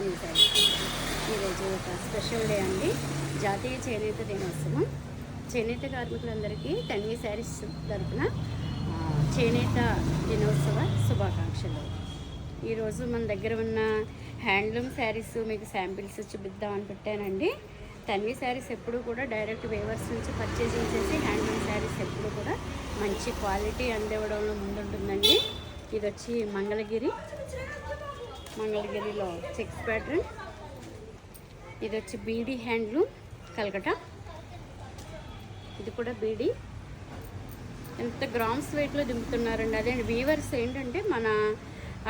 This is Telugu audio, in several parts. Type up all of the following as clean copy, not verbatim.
తన్వి శారీస్. ఈరోజు ఒక స్పెషల్ డే అండి, జాతీయ చేనేత దినోత్సవం. చేనేత కార్మికులందరికీ తన్వి శారీస్ తరపున చేనేత దినోత్సవ శుభాకాంక్షలు. ఈరోజు మన దగ్గర ఉన్న హ్యాండ్లూమ్ శారీస్ మీకు శాంపిల్స్ చూపిద్దామని పెట్టానండి. తన్వి శారీస్ ఎప్పుడు కూడా డైరెక్ట్ వేవర్స్ నుంచి పర్చేసింగ్ చేసి హ్యాండ్లూమ్ శారీస్ ఎప్పుడు కూడా మంచి క్వాలిటీ అందివ్వడంలో ముందుంటుందండి. ఇది వచ్చి మంగళగిరిలో చెక్స్ ప్యాటర్న్. ఇది వచ్చి బీడీ హ్యాండ్లూమ్ కల్కటా. ఇది కూడా బీడీ. ఎంత గ్రామ్స్ వెయిట్లో దింపుతున్నారండి. అదే వీవర్స్ ఏంటంటే మన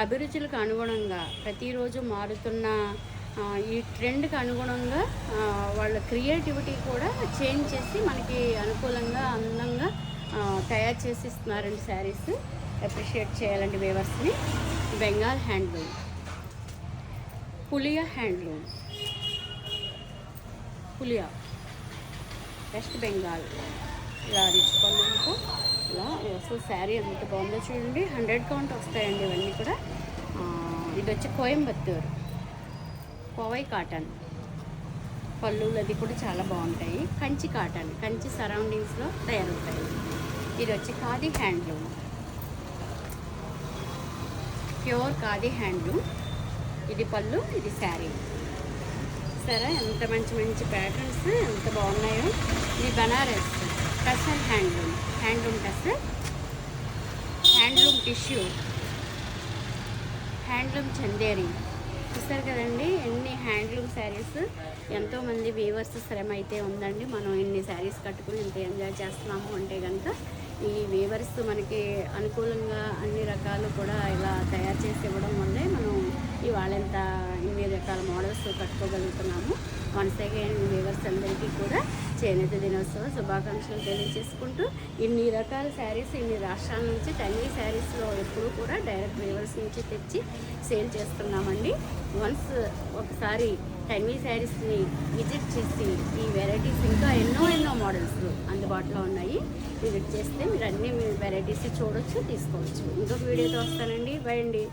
అభిరుచులకు అనుగుణంగా ప్రతిరోజు మారుతున్న ఈ ట్రెండ్కి అనుగుణంగా వాళ్ళ క్రియేటివిటీ కూడా చేంజ్ చేసి మనకి అనుకూలంగా అందంగా తయారు చేసి ఇస్తున్నారండి శారీస్. అప్రిషియేట్ చేయాలండి వేవర్స్ని. Bengal handloom, Phulia handloom, Phulia West Bengal. ఇలా తెచ్చుకోవాలకు ఇలా అసలు శారీ ఎంత బాగుందో చూడండి. 100 కౌంట్ వస్తాయండి ఇవన్నీ కూడా. ఇది వచ్చి కోయంబత్తూర్ కోవై కాటన్. పళ్ళులు అది కూడా చాలా బాగుంటాయి. కంచి కాటన్, కంచి సరౌండింగ్స్లో తయారవుతాయి. ఇది వచ్చి khadi handloom, pure khadi handloom. ఇది పళ్ళు, ఇది శారీ. సరే ఎంత మంచి మంచి ప్యాటర్న్స్ ఎంత బాగున్నాయో. ఇది Banaras tussar handloom, handloom tussar, handloom tissue, handloom Chanderi. చూస్తారు కదండి ఎన్ని హ్యాండ్లూమ్ శారీస్. ఎంతోమంది వీవర్స్ శ్రమ అయితే ఉందండి. మనం ఇన్ని శారీస్ కట్టుకుని ఎంత ఎంజాయ్ చేస్తున్నాము అంటే కనుక ఈ వీవర్స్ మనకి అనుకూలంగా అన్ని రకాలు కూడా ఇలా తయారు చేసి ఇవ్వడం వల్లే మనం ఇవాళ ఎంత ఇన్ని రకాల మోడల్స్ కట్టుకోగలుగుతున్నాము. వన్స్ అగైన్ వీవర్స్ అందరికీ కూడా చేనేత దినోత్సవ శుభాకాంక్షలు తెలియజేసుకుంటూ, ఇన్ని రకాల శారీస్ ఇన్ని రాష్ట్రాల నుంచి తన్వి శారీస్లో ఎప్పుడూ కూడా డైరెక్ట్ వీవర్స్ నుంచి తెచ్చి సేల్ చేస్తున్నామండి. వన్స్ ఒకసారి తన్వి శారీస్ని విజిట్ చేసి ఈ వెరైటీస్ ఇంకా ఎన్నో మోడల్స్ అందుబాటులో ఉన్నాయి. విజిట్ చేస్తే మీరు అన్ని వెరైటీస్ చూడొచ్చు, తీసుకోవచ్చు. ఇంకొక వీడియోతో వస్తానండి. బై అండి.